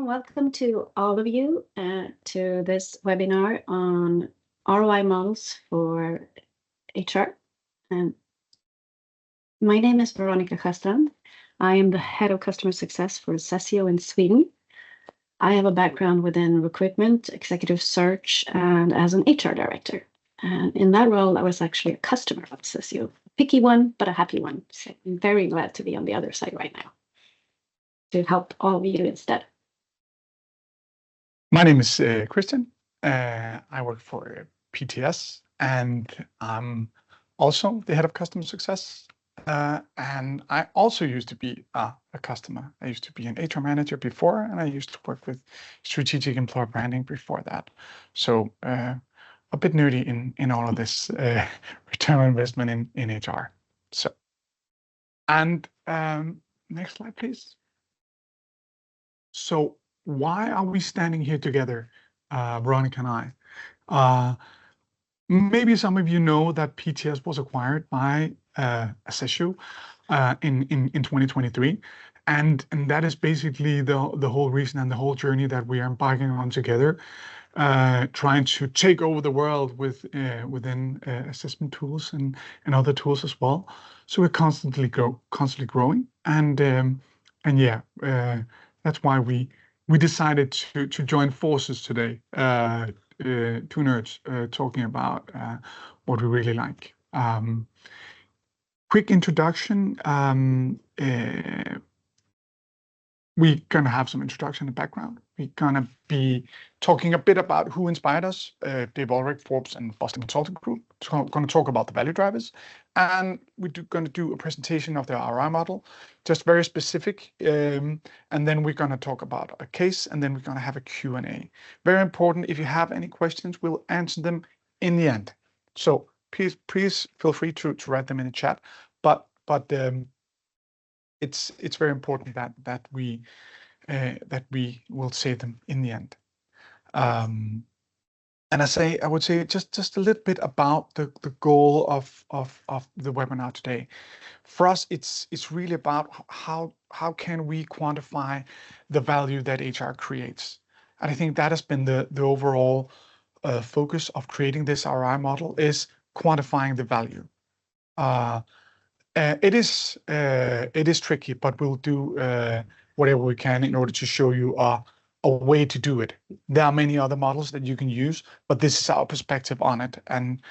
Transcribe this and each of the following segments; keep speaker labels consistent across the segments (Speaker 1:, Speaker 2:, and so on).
Speaker 1: welcome to all of you to this webinar on ROI models for HR. My name is Veronica Sjöstrand. I am the head of customer success for Assessio in Sweden. I have a background within recruitment, executive search, and as an HR director. And in that role, I was actually a customer of Assessio. A picky one, but a happy one. So I'm very glad to be on the other side right now to help all of you instead.
Speaker 2: My name is Christian. I work for PTS, and I'm also the head of customer success. And I also used to be a customer. I used to be an HR manager before, and I used to work with strategic employer branding before that. So a bit nerdy in all of this return on investment in HR. So, and next slide, please. So why are we standing here together, Veronica and I? Maybe some of you know that PTS was acquired by Assessio in 2023, and that is basically the whole reason and the whole journey that we are embarking on together, trying to take over the world within assessment tools and other tools as well. So we're constantly growing, and yeah, that's why we decided to join forces today. Two nerds talking about what we really like. Quick introduction. We're going to have some introduction and background. We're going to be talking a bit about who inspired us, Dave Ulrich, Forbes, and Boston Consulting Group. We're going to talk about the value drivers. And we're going to do a presentation of the ROI model, just very specific. And then we're going to talk about a case, and then we're going to have a Q&A. Very important. If you have any questions, we'll answer them in the end. So please feel free to write them in the chat. But it's very important that we will say them in the end. And I would say just a little bit about the goal of the webinar today. For us, it's really about how can we quantify the value that HR creates. And I think that has been the overall focus of creating this ROI model, is quantifying the value. It is tricky, but we'll do whatever we can in order to show you a way to do it. There are many other models that you can use, but this is our perspective on it, and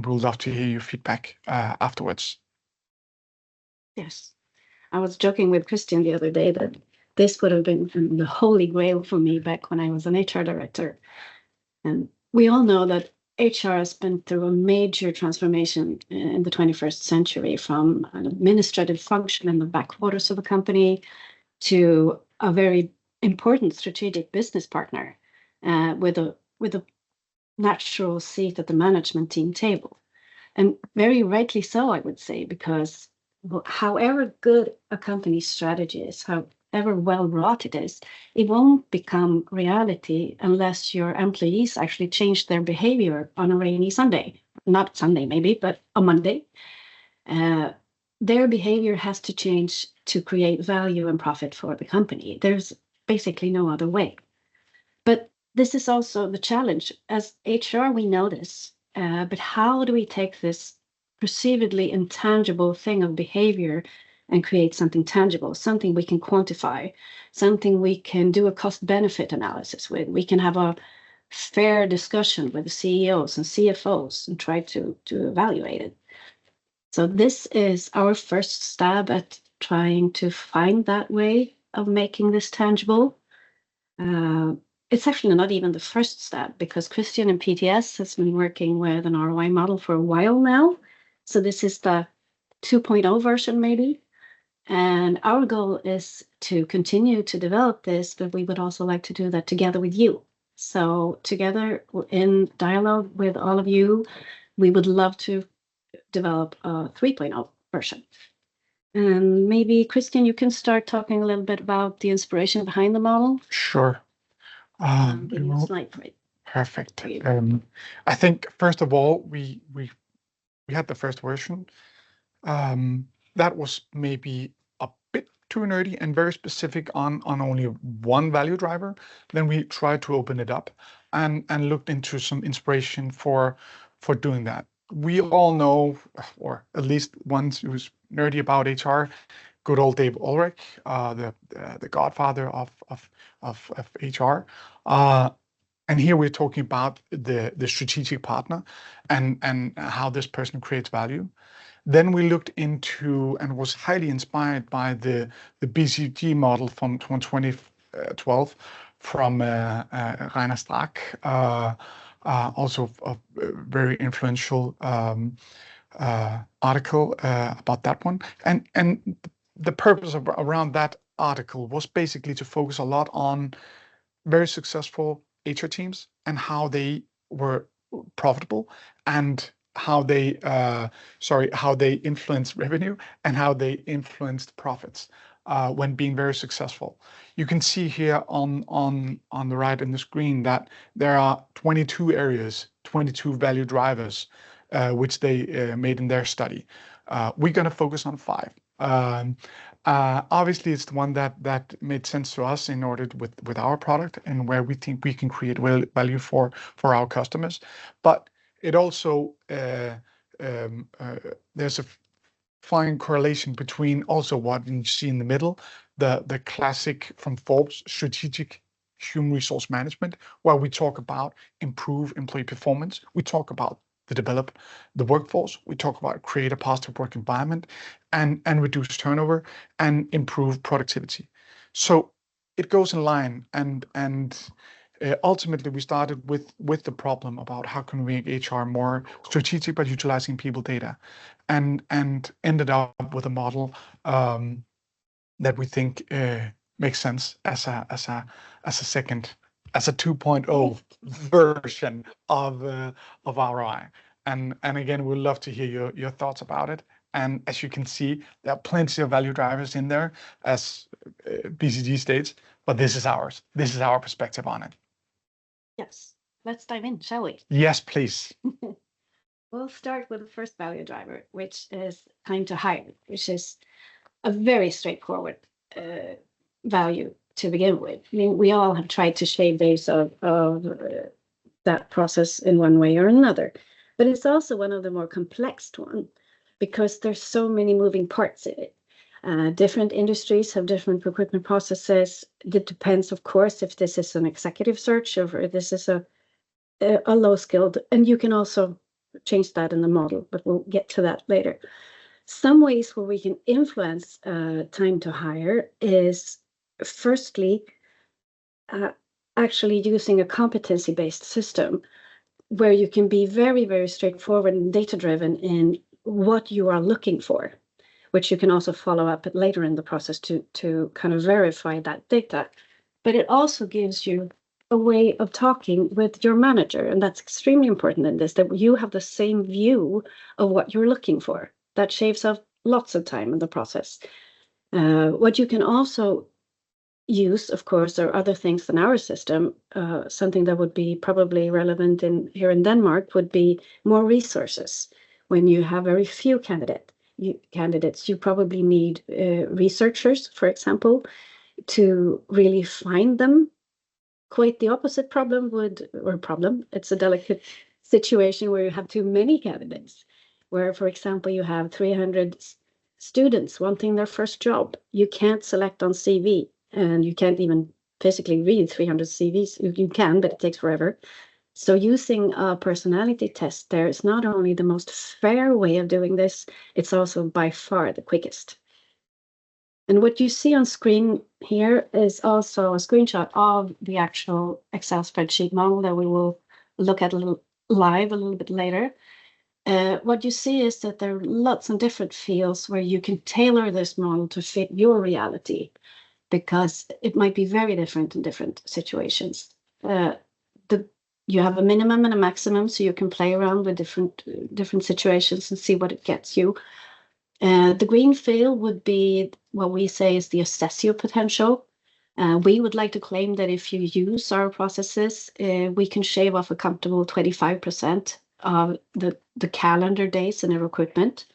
Speaker 2: we'll love to hear your feedback afterwards.
Speaker 1: Yes, I was joking with Christian the other day that this would have been the holy grail for me back when I was an HR director. And we all know that HR has been through a major transformation in the 21st century, from an administrative function in the backwaters of a company to a very important strategic business partner with a natural seat at the management team table. And very rightly so, I would say, because however good a company's strategy is, however well wrought it is, it won't become reality unless your employees actually change their behavior on a rainy Sunday. Not Sunday maybe, but a Monday. Their behavior has to change to create value and profit for the company. There's basically no other way. But this is also the challenge. As HR, we know this, but how do we take this perceivedly intangible thing of behavior and create something tangible, something we can quantify, something we can do a cost-benefit analysis with? We can have a fair discussion with the CEOs and CFOs and try to evaluate it. So this is our first stab at trying to find that way of making this tangible. It's actually not even the first step, because Christian and PTS has been working with an ROI model for a while now. So this is the 2.0 version maybe. And our goal is to continue to develop this, but we would also like to do that together with you. So together in dialogue with all of you, we would love to develop a 3.0 version. And maybe, Christian, you can start talking a little bit about the inspiration behind the model.
Speaker 2: Sure.
Speaker 1: Give you a slide for it.
Speaker 2: Perfect. I think first of all, we had the first version. That was maybe a bit too nerdy and very specific on only one value driver, then we tried to open it up and looked into some inspiration for doing that. We all know, or at least ones who's nerdy about HR, good old Dave Ulrich, the godfather of HR. And here we're talking about the strategic partner and how this person creates value. Then we looked into and was highly inspired by the BCG model from 2012 from Rainer Strack, also a very influential article about that one. And the purpose around that article was basically to focus a lot on very successful HR teams and how they were profitable and how they influenced revenue and how they influenced profits when being very successful. You can see here on the right in the screen that there are 22 areas, 22 value drivers, which they made in their study. We're going to focus on 5. Obviously, it's the one that made sense to us in order with our product and where we think we can create value for our customers. But it also there's a fine correlation between also what you see in the middle, the classic from Forbes strategic human resource management, where we talk about improve employee performance, we talk about develop the workforce, we talk about create a positive work environment and reduce turnover and improve productivity. So it goes in line and ultimately we started with the problem about how can we make HR more strategic by utilizing people data and ended up with a model that we think makes sense as a 2.0 version of ROI. And again, we'd love to hear your thoughts about it. And as you can see, there are plenty of value drivers in there, as BCG states, but this is ours. This is our perspective on it.
Speaker 1: Yes, let's dive in, shall we?
Speaker 2: Yes, please.
Speaker 1: We'll start with the first value driver, which is time to hire, which is a very straightforward value to begin with. I mean, we all have tried to shave days of that process in one way or another, but it's also one of the more complex ones because there's so many moving parts in it. Different industries have different recruitment processes. It depends, of course, if this is an executive search or if this is a low-skilled, and you can also change that in the model, but we'll get to that later. Some ways where we can influence time to hire is, firstly, actually using a competency-based system where you can be very, very straightforward and data-driven in what you are looking for, which you can also follow up later in the process to kind of verify that data. But it also gives you a way of talking with your manager, and that's extremely important in this, that you have the same view of what you're looking for. That shaves off lots of time in the process. What you can also use, of course, are other things than our system. Something that would be probably relevant here in Denmark would be more resources. When you have very few candidates, you probably need researchers, for example, to really find them. Quite the opposite problem. It's a delicate situation where you have too many candidates, where, for example, you have 300 students wanting their first job. You can't select on CV, and you can't even physically read 300 CVs. You can, but it takes forever. So using a personality test there is not only the most fair way of doing this, it's also by far the quickest. And what you see on screen here is also a screenshot of the actual Excel spreadsheet model that we will look at a little bit later. What you see is that there are lots of different fields where you can tailor this model to fit your reality, because it might be very different in different situations. You have a minimum and a maximum, so you can play around with different situations and see what it gets you. The green field would be what we say is the Assessio potential. We would like to claim that if you use our processes, we can shave off a comfortable 25% of the calendar days in a recruitment.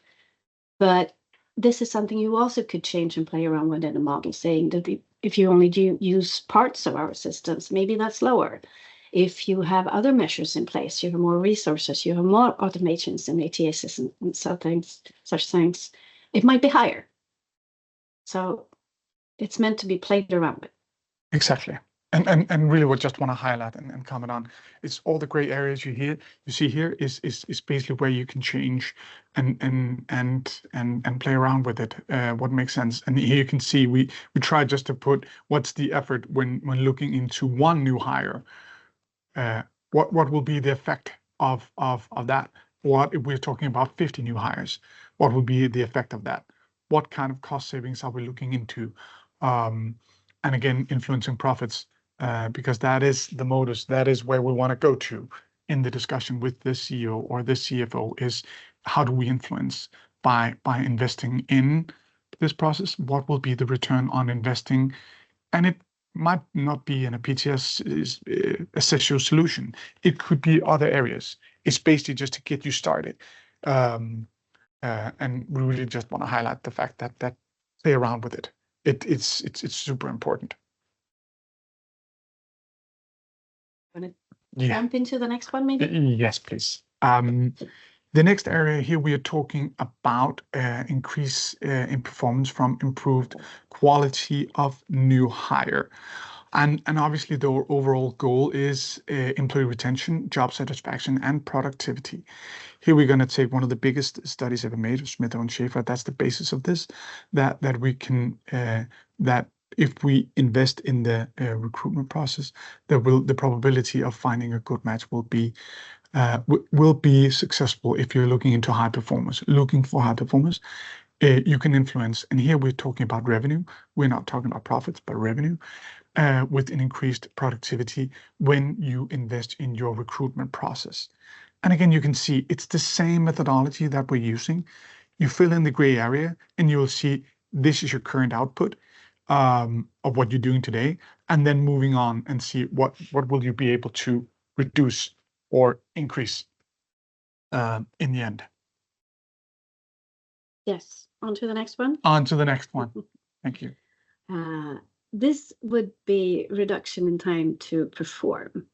Speaker 1: But this is something you also could change and play around with in a model, saying that if you only use parts of our systems, maybe that's lower. If you have other measures in place, you have more resources, you have more automations and ATSs and such things, it might be higher. So it's meant to be played around with.
Speaker 2: Exactly. And really what just want to highlight and comment on, it's all the gray areas you see here is basically where you can change and play around with it, what makes sense. And here you can see we try just to put what's the effort when looking into one new hire, what will be the effect of that? What if we're talking about 50 new hires? What will be the effect of that? What kind of cost savings are we looking into? And again, influencing profits, because that is the modus, that is where we want to go to in the discussion with the CEO or the CFO, is how do we influence by investing in this process? What will be the return on investing? And it might not be in a PTS Assessio solution. It could be other areas. It's basically just to get you started. And we really just want to highlight the fact that play around with it. It's super important.
Speaker 1: Want to jump into the next one, maybe?
Speaker 2: Yes, please. The next area here, we are talking about increase in performance from improved quality of new hire. And obviously the overall goal is employee retention, job satisfaction, and productivity. Here we're going to take one of the biggest studies ever made of Smith and Schaefer. That's the basis of this, that we can, that if we invest in the recruitment process, the probability of finding a good match will be successful. If you're looking into high performers, you can influence. And here we're talking about revenue. We're not talking about profits, but revenue. With an increased productivity when you invest in your recruitment process. And again, you can see it's the same methodology that we're using. You fill in the gray area and you'll see this is your current output of what you're doing today, and then moving on and see what will you be able to reduce or increase in the end.
Speaker 1: Yes, on to the next one.
Speaker 2: On to the next one. Thank you.
Speaker 1: This would be reduction in time to perform.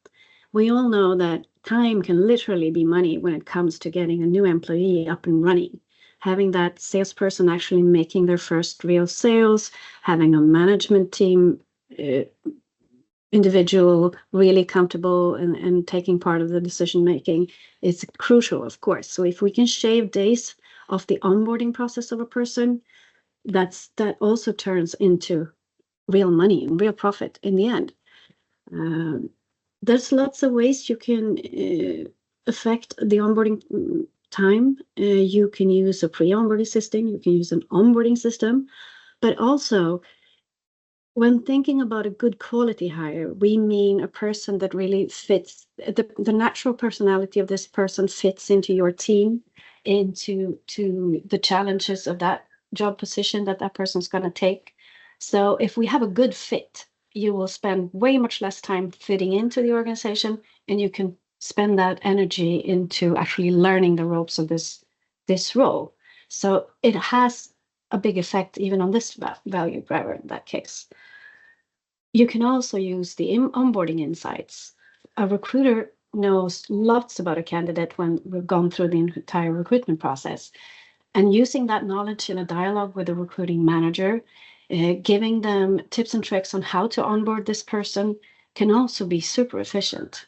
Speaker 1: We all know that time can literally be money when it comes to getting a new employee up and running. Having that salesperson actually making their first real sales, having a management team individual really comfortable and taking part of the decision making is crucial, of course. So if we can shave days off the onboarding process of a person, that also turns into real money and real profit in the end. There's lots of ways you can affect the onboarding time. You can use a pre-onboarding system, you can use an onboarding system, but also when thinking about a good quality hire, we mean a person that really fits, the natural personality of this person fits into your team, into the challenges of that job position that person's going to take. So if we have a good fit, you will spend way much less time fitting into the organization, and you can spend that energy into actually learning the ropes of this role. So it has a big effect even on this value driver in that case. You can also use the onboarding insights. A recruiter knows lots about a candidate when we've gone through the entire recruitment process. And using that knowledge in a dialogue with the recruiting manager, giving them tips and tricks on how to onboard this person can also be super efficient.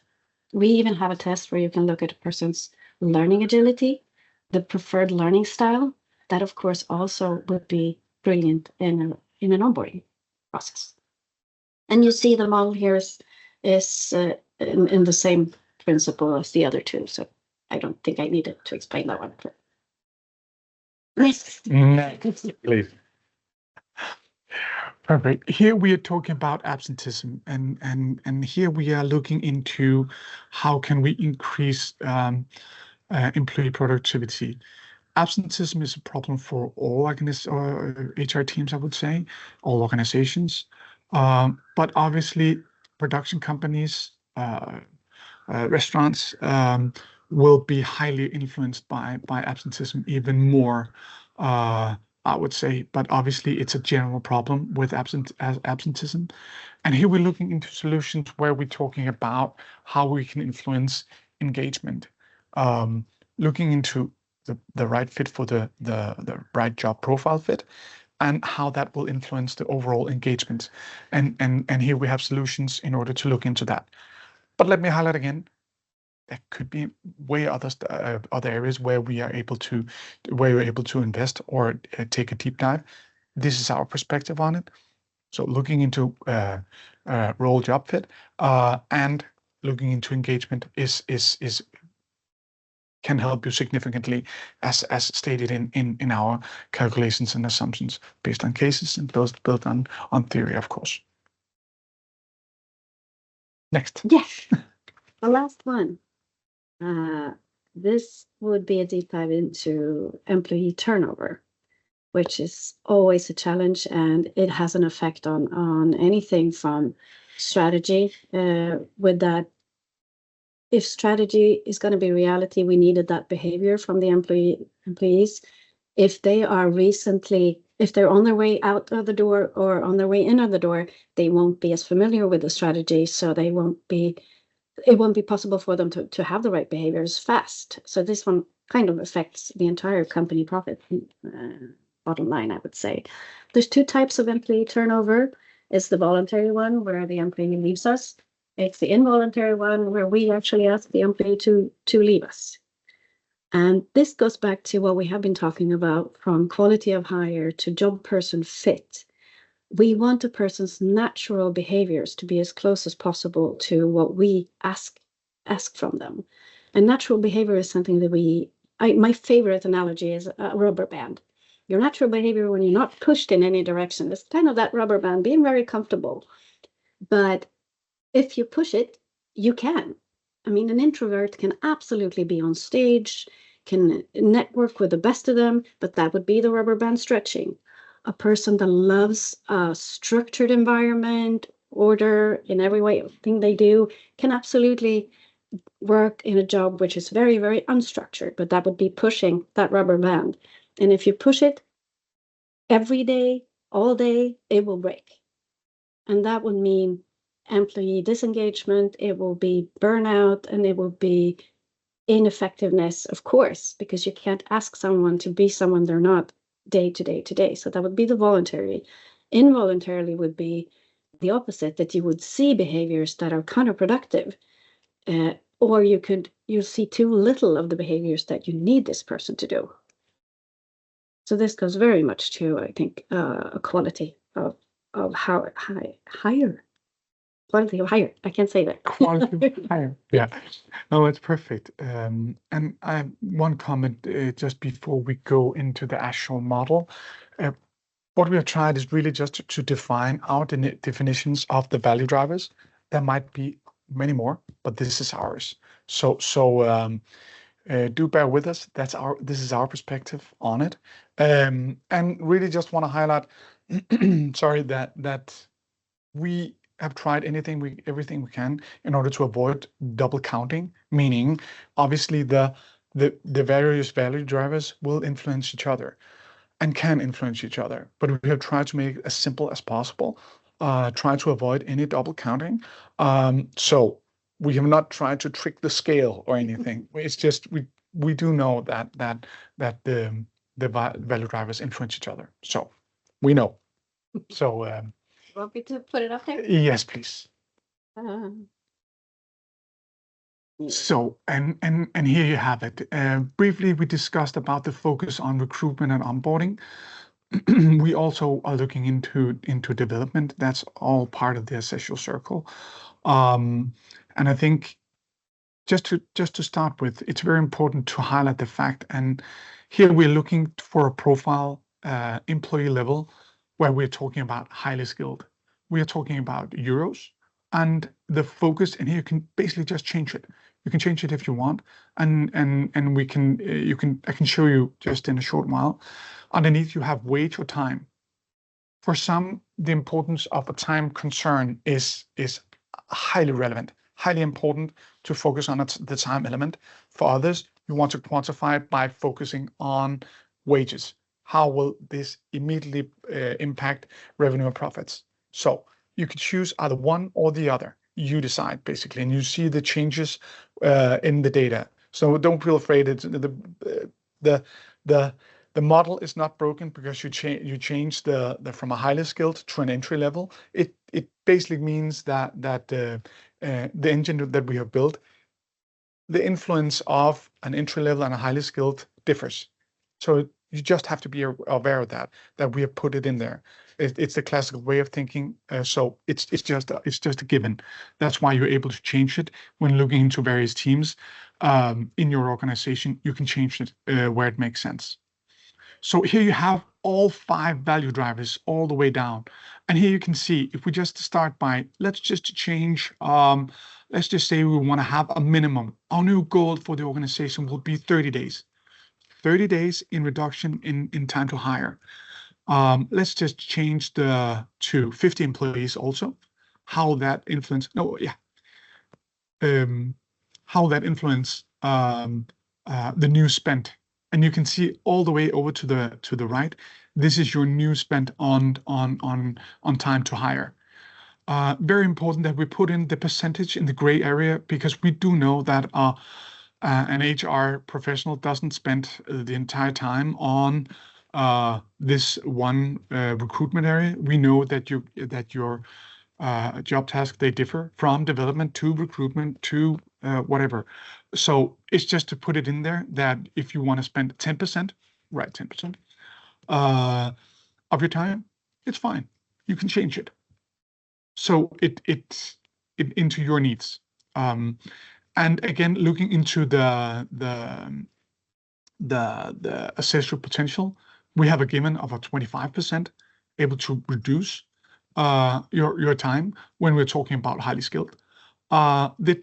Speaker 1: We even have a test where you can look at a person's learning agility, the preferred learning style. That, of course, also would be brilliant in an onboarding process. And you see the model here is in the same principle as the other two. So I don't think I needed to explain that one.
Speaker 2: Next, please. Perfect. Here we are talking about absenteeism, and here we are looking into how can we increase employee productivity. Absenteeism is a problem for all HR teams, I would say, all organizations. But obviously, production companies, restaurants will be highly influenced by absenteeism even more I would say, but obviously it's a general problem with absenteeism. And here we're looking into solutions where we're talking about how we can influence engagement, looking into the right fit for the right job profile fit, and how that will influence the overall engagement. And here we have solutions in order to look into that. But let me highlight again, there could be other areas where we're able to invest or take a deep dive. This is our perspective on it. So looking into role job fit and looking into engagement is can help you significantly, as stated in our calculations and assumptions based on cases and built on theory, of course. Next.
Speaker 1: Yes, the last one. This would be a deep dive into employee turnover, which is always a challenge, and it has an effect on anything from strategy. With that, if strategy is going to be reality, we needed that behavior from the employees. If they are if they're on their way out of the door or on their way in of the door, they won't be as familiar with the strategy, so it won't be possible for them to have the right behaviors fast. So this one kind of affects the entire company profit bottom line, I would say. There's two types of employee turnover. It's the voluntary one where the employee leaves us. It's the involuntary one where we actually ask the employee to leave us. And this goes back to what we have been talking about, from quality of hire to job person fit. We want a person's natural behaviors to be as close as possible to what we ask from them. And natural behavior is something that my favorite analogy is a rubber band. Your natural behavior when you're not pushed in any direction is kind of that rubber band being very comfortable. But if you push it, you can. I mean, an introvert can absolutely be on stage, can network with the best of them, but that would be the rubber band stretching. A person that loves a structured environment, order in every way, thing they do, can absolutely work in a job which is very, very unstructured, but that would be pushing that rubber band. And if you push it every day, all day, it will break. And that would mean employee disengagement, it will be burnout, and it will be ineffectiveness, of course, because you can't ask someone to be someone they're not day to day to day. So that would be the voluntary. Involuntarily would be the opposite, that you would see behaviors that are counterproductive, or you'll see too little of the behaviors that you need this person to do. So this goes very much to, I think, a quality of higher. Quality of higher. I can't say that.
Speaker 2: Quality of higher. Yeah. No, it's perfect. And I have one comment just before we go into the actual model. What we have tried is really just to define our definitions of the value drivers. There might be many more, but this is ours. So do bear with us. This is our perspective on it. And really just want to highlight, sorry, that we have tried everything we can in order to avoid double counting, meaning obviously the various value drivers will influence each other and can influence each other. But we have tried to make it as simple as possible, try to avoid any double counting. So we have not tried to trick the scale or anything. It's just we do know that the value drivers influence each other. So we know. So
Speaker 1: Want me to put it up there?
Speaker 2: yes, please. So, and here you have it. Briefly, we discussed about the focus on recruitment and onboarding. We also are looking into development. That's all part of the Assessio circle. And I think just to start with, it's very important to highlight the fact, and here we're looking for a profile employee level where we're talking about highly skilled. We are talking about euros, and the focus, and here you can basically just change it. You can change it if you want, and we can I can show you just in a short while. Underneath you have wage or time. For some, the importance of a time concern is highly relevant, highly important to focus on the time element. For others, you want to quantify it by focusing on wages. how will this immediately impact revenue and profits? So you could choose either one or the other. You decide basically, and you see the changes in the data. So don't feel afraid. It's the the model is not broken because you change the from a highly skilled to an entry level. It basically means that the engine that we have built, the influence of an entry level and a highly skilled differs. So you just have to be aware of that we have put it in there. It's the classical way of thinking. So it's just a given. That's why you're able to change it when looking into various teams in your organization. You can change it where it makes sense. So here you have all 5 value drivers all the way down. And here you can see, if we just start by, let's just change, let's just say we want to have a minimum. Our new goal for the organization will be 30 days. 30 days in reduction in time to hire. Let's just change to 50 employees also. How that influence, how that influence the new spend. And you can see all the way over to the right. This is your new spend on time to hire. Very important that we put in the percentage in the gray area, because we do know that an HR professional doesn't spend the entire time on this one recruitment area. We know that your job tasks, they differ from development to recruitment to whatever. So it's just to put it in there that if you want to spend 10%, right, 10% of your time, it's fine. You can change it. So it into your needs. And again, looking into the Assessio potential, we have a given of a 25% able to reduce your time when we're talking about highly skilled.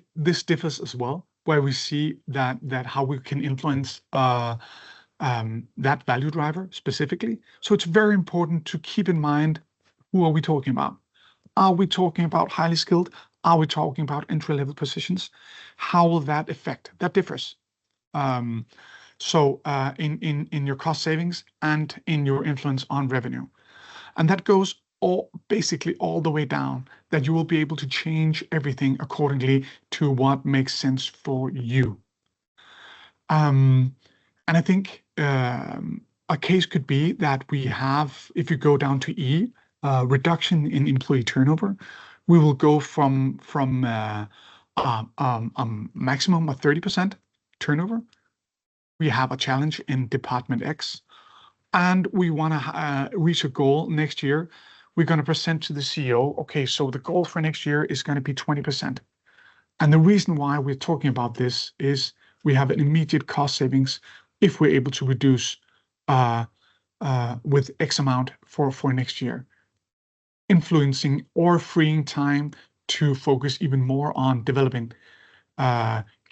Speaker 2: This differs as well, where we see that how we can influence that value driver specifically. So it's very important to keep in mind, who are we talking about? Are we talking about highly skilled? Are we talking about entry-level positions? How will that affect? That differs. So in your cost savings and in your influence on revenue. And that goes basically all the way down, that you will be able to change everything accordingly to what makes sense for you. And I think a case could be that we have, if you go down to E, reduction in employee turnover, we will go from maximum of 30% turnover. We have a challenge in Department X, and we want to reach a goal next year. We're going to present to the CEO, okay, so the goal for next year is going to be 20%. And the reason why we're talking about this is we have an immediate cost savings if we're able to reduce with X amount for next year, influencing or freeing time to focus even more on developing,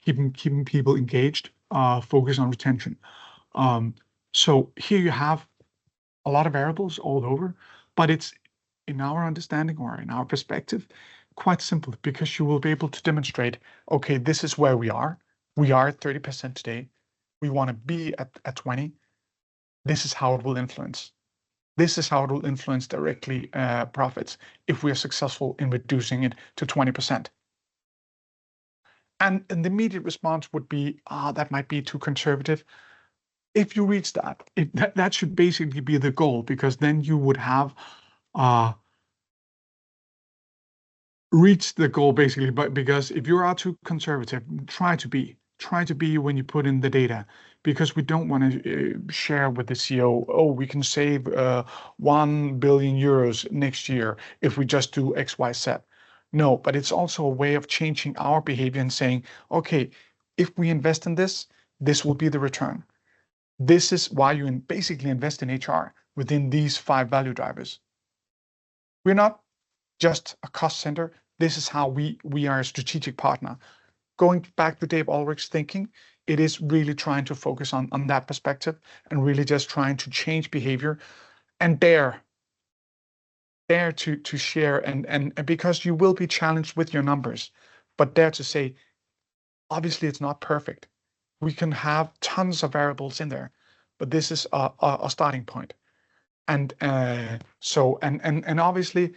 Speaker 2: keeping people engaged, focus on retention. So here you have a lot of variables all over, but it's, in our understanding or in our perspective, quite simple, because you will be able to demonstrate, okay, this is where we are. We are at 30% today. We want to be at 20. This is how it will influence. This is how it will influence directly profits if we are successful in reducing it to 20%. And the immediate response would be, that might be too conservative. If you reach that, that should basically be the goal, because then you would have reached the goal basically. But because if you are too conservative, try to be when you put in the data, because we don't want to share with the CEO, oh, we can save 1 billion euros next year if we just do X, Y, Z. No, but it's also a way of changing our behavior and saying, okay, if we invest in this, this will be the return. This is why you basically invest in HR within these 5 value drivers. We're not just a cost center. This is how we are a strategic partner. Going back to Dave Ulrich's thinking, it is really trying to focus on that perspective and really just trying to change behavior and dare to share, and because you will be challenged with your numbers, but dare to say, obviously it's not perfect. We can have tons of variables in there, but this is a starting point. And and obviously,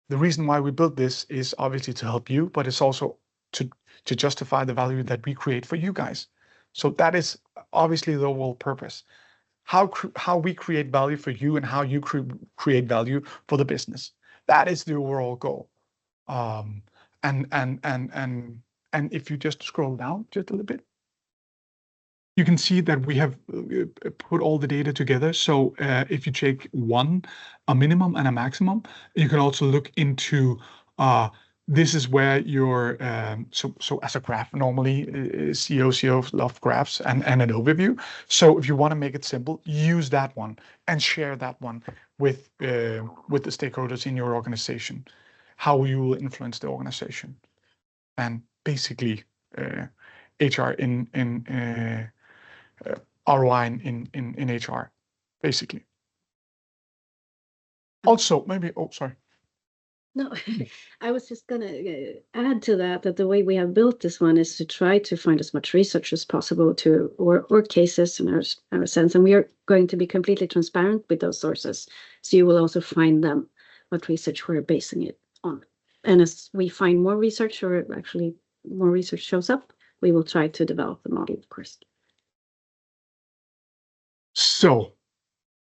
Speaker 2: the reason why we built this is obviously to help you, but it's also to justify the value that we create for you guys. So that is obviously the whole purpose. How we create value for you and how you create value for the business. That is the overall goal. And if you just scroll down just a little bit, you can see that we have put all the data together. So if you take a minimum and a maximum, you can also look into this is where your so as a graph normally CEOs love graphs and an overview. So if you want to make it simple, use that one and share that one with the stakeholders in your organization, how you will influence the organization, and basically HR in ROI in HR, basically. Also, maybe, oh, sorry.
Speaker 1: No, I was just going to add to that the way we have built this one is to try to find as much research as possible or cases in our sense. And we are going to be completely transparent with those sources. So you will also find them, what research we're basing it on. And as we find more research, or actually more research shows up, we will try to develop the model, of course.
Speaker 2: So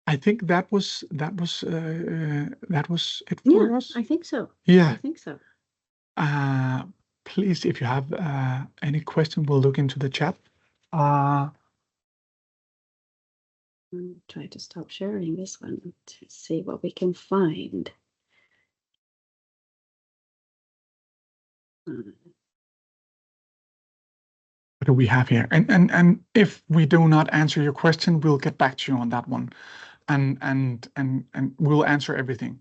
Speaker 2: I think that was it for us.
Speaker 1: I think so.
Speaker 2: Yeah,
Speaker 1: I think so.
Speaker 2: Please, if you have any question, we'll look into the chat.
Speaker 1: I'll try to stop sharing this one to see what we can find.
Speaker 2: What do we have here? And if we do not answer your question, we'll get back to you on that one, and we'll answer everything.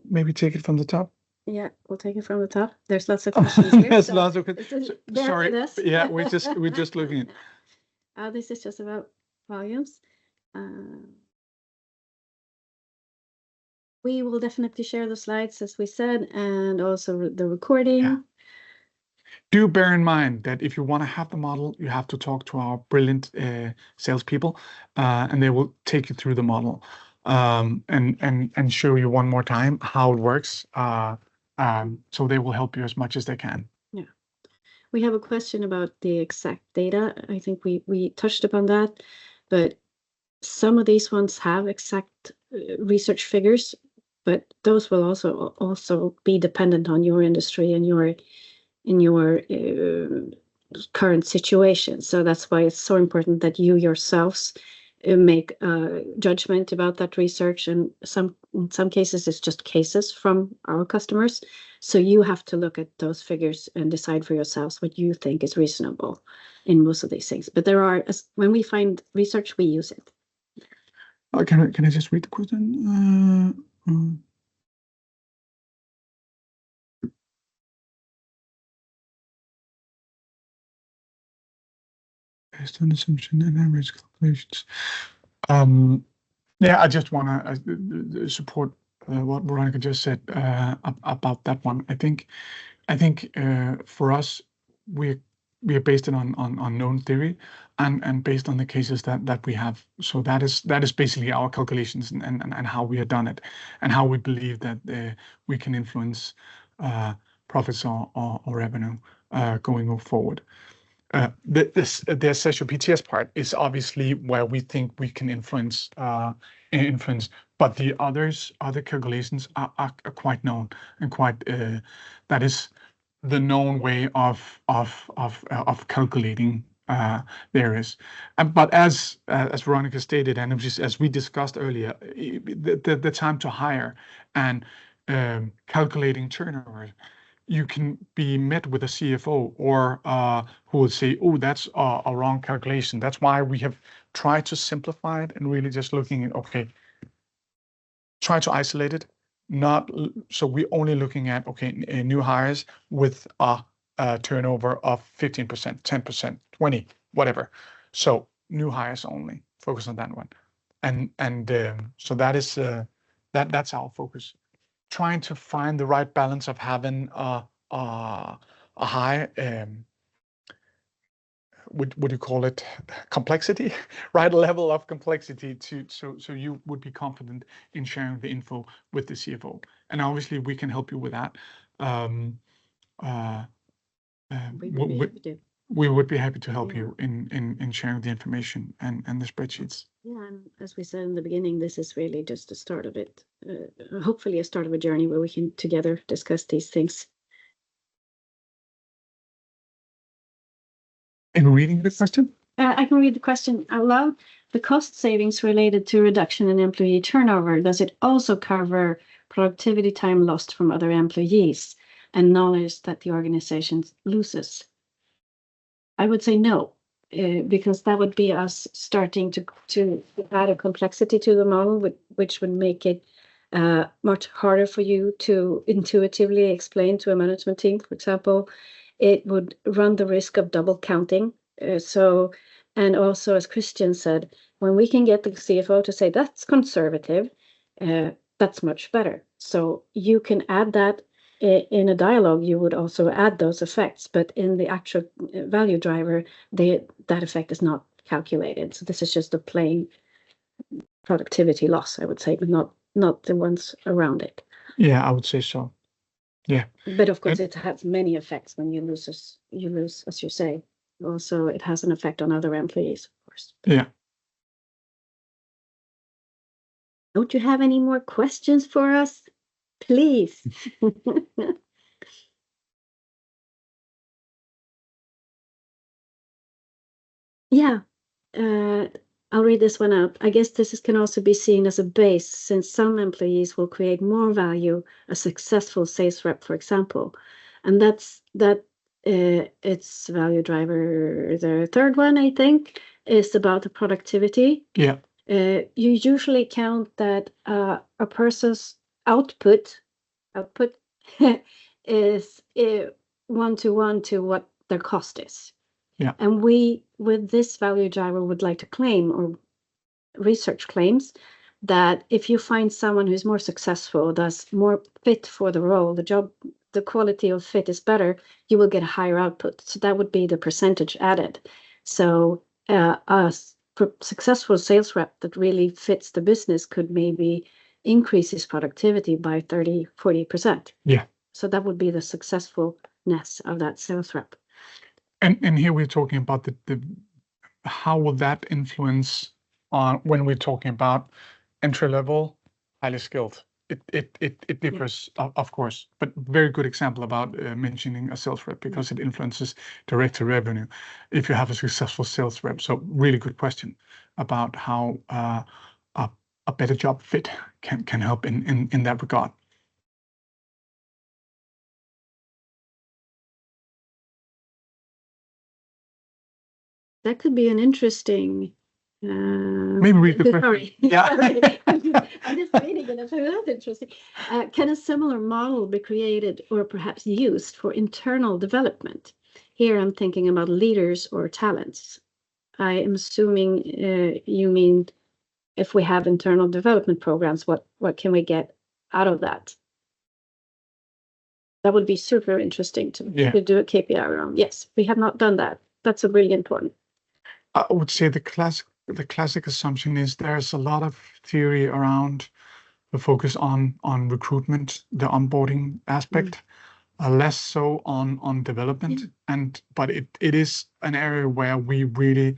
Speaker 2: Maybe take it from the top.
Speaker 1: Yeah, we'll take it from the top. There's lots of questions here.
Speaker 2: There's lots of questions. Sorry. Yeah, we're just looking at.
Speaker 1: This is just about volumes. We will definitely share the slides, as we said, and also the recording.
Speaker 2: Yeah. Do bear in mind that if you want to have the model, you have to talk to our brilliant salespeople, and they will take you through the model and show you one more time how it works. So they will help you as much as they can.
Speaker 1: Yeah. We have a question about the exact data. I think we touched upon that, but some of these ones have exact research figures, but those will also be dependent on your industry and your current situation. So that's why it's so important that you yourselves make a judgment about that research. And in some cases, it's just cases from our customers. So you have to look at those figures and decide for yourselves what you think is reasonable in most of these things. But when we find research, we use it.
Speaker 2: Can I just read the question? Based on assumption and average calculations. Yeah, I just want to support what Veronica just said about that one. I think for us, we are based it on known theory and based on the cases that we have. So that is basically our calculations and how we have done it and how we believe that we can influence profits or revenue going forward. The Assessio PTS part is obviously where we think we can influence, but the other calculations are quite known and quite that is the known way of calculating there is. But as Veronica stated, and as we discussed earlier, the time to hire and calculating turnover, you can be met with a CFO or who will say, oh, that's a wrong calculation. That's why we have tried to simplify it and really just looking at, okay, try to isolate it. So we're only looking at, okay, new hires with a turnover of 15%, 10%, 20, whatever. So new hires only, focus on that one. And so that is that's our focus. trying to find the right balance of having a high would you call it complexity, right level of complexity so you would be confident in sharing the info with the CFO, and obviously we can help you with that. We would be happy to help you in sharing the information and the spreadsheets.
Speaker 1: Yeah, and as we said in the beginning, this is really just the start of it. Hopefully a start of a journey where we can together discuss these things.
Speaker 2: In reading the question?
Speaker 1: I can read the question out loud. The cost savings related to reduction in employee turnover, does it also cover productivity time lost from other employees and knowledge that the organization loses? I would say no, because that would be us starting to add a complexity to the model, which would make it much harder for you to intuitively explain to a management team, for example. It would run the risk of double counting. And also, as Christian said, when we can get the CFO to say that's conservative, that's much better. So you can add that in a dialogue. You would also add those effects, but in the actual value driver, that effect is not calculated. So this is just a plain productivity loss, I would say, but not the ones around it.
Speaker 2: Yeah, I would say so. Yeah,
Speaker 1: but of course it has many effects when you lose, as you say. Also, it has an effect on other employees, of course.
Speaker 2: Yeah.
Speaker 1: Don't you have any more questions for us? Please. Yeah, I'll read this one out. I guess this can also be seen as a base, since some employees will create more value, a successful sales rep, for example. And it's value driver. The third one, I think, is about the productivity.
Speaker 2: Yeah.
Speaker 1: You usually count that a person's output is 1-to-1 to what their cost is.
Speaker 2: Yeah.
Speaker 1: And we, with this value driver, would like to claim, or research claims, that if you find someone who's more successful, that's more fit for the role, the job, the quality of fit is better, you will get a higher output. So that would be the percentage added. So a successful sales rep that really fits the business could maybe increase his productivity by 30-40%.
Speaker 2: Yeah.
Speaker 1: So that would be the successfulness of that sales rep.
Speaker 2: And here we're talking about the how will that influence on when we're talking about entry level, highly skilled. It differs, of course, but very good example about mentioning a sales rep, because it influences direct revenue if you have a successful sales rep. So really good question about how a better job fit can help in that regard.
Speaker 1: That could be an interesting.
Speaker 2: Maybe read the question.
Speaker 1: Sorry.
Speaker 2: Yeah.
Speaker 1: Sorry. I'm just reading it. That's interesting. Can a similar model be created or perhaps used for internal development? Here I'm thinking about leaders or talents. I am assuming you mean if we have internal development programs, what can we get out of that? That would be super interesting to do a KPI around. Yes, we have not done that. That's a brilliant one.
Speaker 2: I would say the classic assumption is there's a lot of theory around the focus on recruitment, the onboarding aspect, less so on development. But it is an area where we're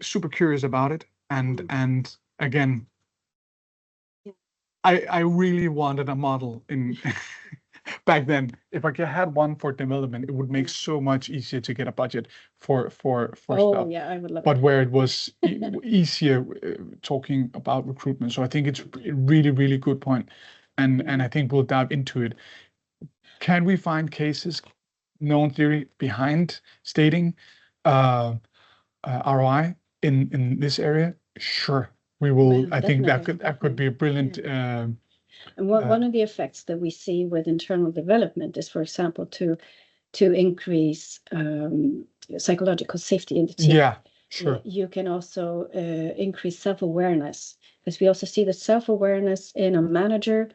Speaker 2: super curious about it. And again, I really wanted a model in back then. If I had one for development, it would make so much easier to get a budget for stuff.
Speaker 1: Yeah, I would love
Speaker 2: but where it was easier talking about recruitment. So I think it's a really, really good point. And I think we'll dive into it. Can we find cases, known theory behind stating ROI in this area? Sure, we will. I think that could be a brilliant.
Speaker 1: And one of the effects that we see with internal development is, for example, to increase psychological safety in the team.
Speaker 2: Yeah, sure.
Speaker 1: You can also increase self-awareness, because we also see that self-awareness in a manager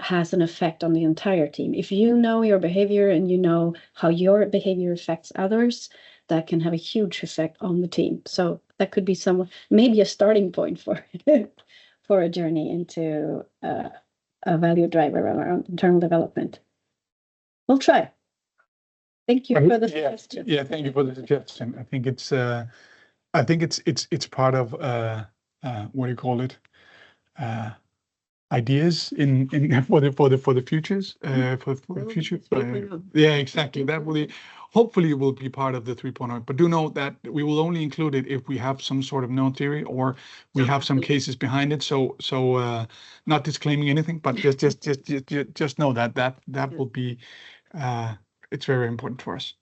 Speaker 1: has an effect on the entire team. If you know your behavior and you know how your behavior affects others, that can have a huge effect on the team. So that could be maybe a starting point for for a journey into a value driver around internal development. We'll try. Thank you for the suggestion.
Speaker 2: Yeah, thank you for the suggestion. I think it's part of what do you call it? Ideas in for the futures for the future. Yeah, exactly. That will hopefully will be part of the 3.0. But do know that we will only include it if we have some sort of known theory or we have some cases behind it. So not disclaiming anything, but just know that will be it's very important for us.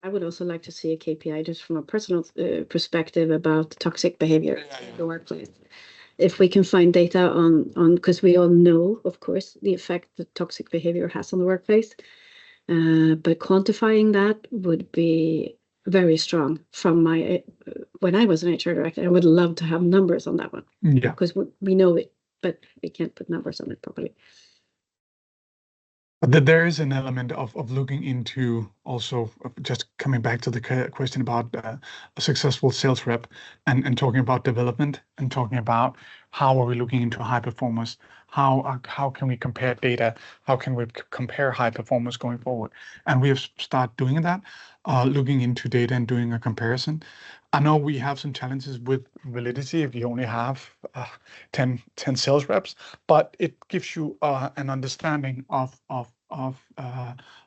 Speaker 1: I would also like to see a KPI just from a personal perspective about toxic behavior in the workplace. If we can find data on because we all know, of course, the effect that toxic behavior has on the workplace, but quantifying that would be very strong. From when I was an HR director, I would love to have numbers on that one.
Speaker 2: Yeah,
Speaker 1: because we know it, but we can't put numbers on it properly.
Speaker 2: But there is an element of looking into also just coming back to the question about a successful sales rep and talking about development and talking about how are we looking into high performers? How can we compare data? How can we compare high performers going forward? And we have started doing that, looking into data and doing a comparison. I know we have some challenges with validity if you only have 10 sales reps, but it gives you an understanding of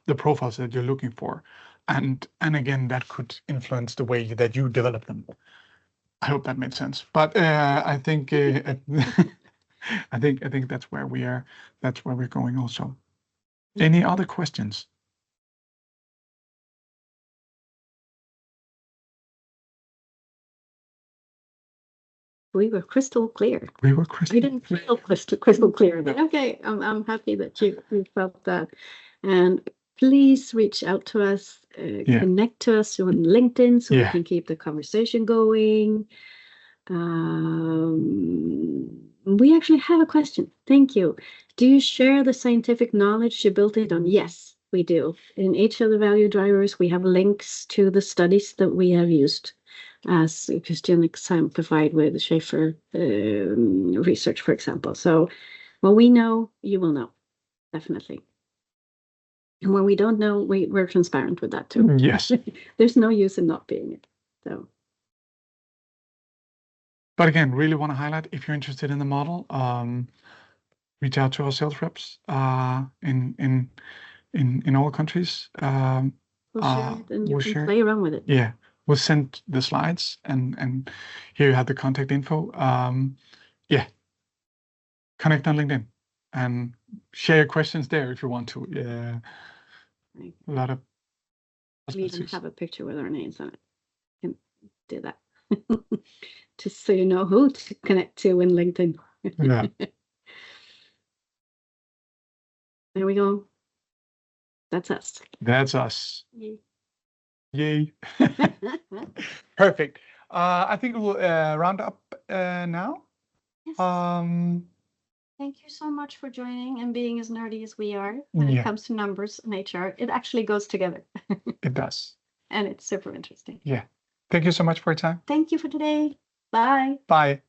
Speaker 2: the profiles that you're looking for, and again that could influence the way that you develop them. I hope that made sense. But I think I think that's where we are. That's where we're going. Also, any other questions?
Speaker 1: We were crystal clear.
Speaker 2: We were crystal.
Speaker 1: I didn't feel crystal clear, but okay, I'm happy that you felt that. And please reach out to us, connect to us on LinkedIn so we can keep the conversation going. We actually have a question. Thank you. Do you share the scientific knowledge you built it on? Yes, we do. In each of the value drivers, we have links to the studies that we have used, as Christian exemplified with Schaefer research, for example. So when we know, you will know, definitely. And when we don't know, we're transparent with that too.
Speaker 2: Yes.
Speaker 1: There's no use in not being it. So.
Speaker 2: But again, really want to highlight, if you're interested in the model, reach out to our sales reps in all countries.
Speaker 1: We'll share it and you can play around with it.
Speaker 2: Yeah. We'll send the slides and here you have the contact info. Connect on LinkedIn and share your questions there if you want to. Yeah. A lot of.
Speaker 1: We even have a picture with our names on it. You can do that. Just so you know who to connect to in LinkedIn.
Speaker 2: Yeah.
Speaker 1: There we go. That's us.
Speaker 2: That's us.
Speaker 1: Yay.
Speaker 2: Yay. Perfect. I think we'll round up now.
Speaker 1: Yes. Thank you so much for joining and being as nerdy as we are when it comes to numbers and HR. It actually goes together.
Speaker 2: It does.
Speaker 1: And it's super interesting.
Speaker 2: Yeah. Thank you so much for your time.
Speaker 1: Thank you for today. Bye.
Speaker 2: Bye.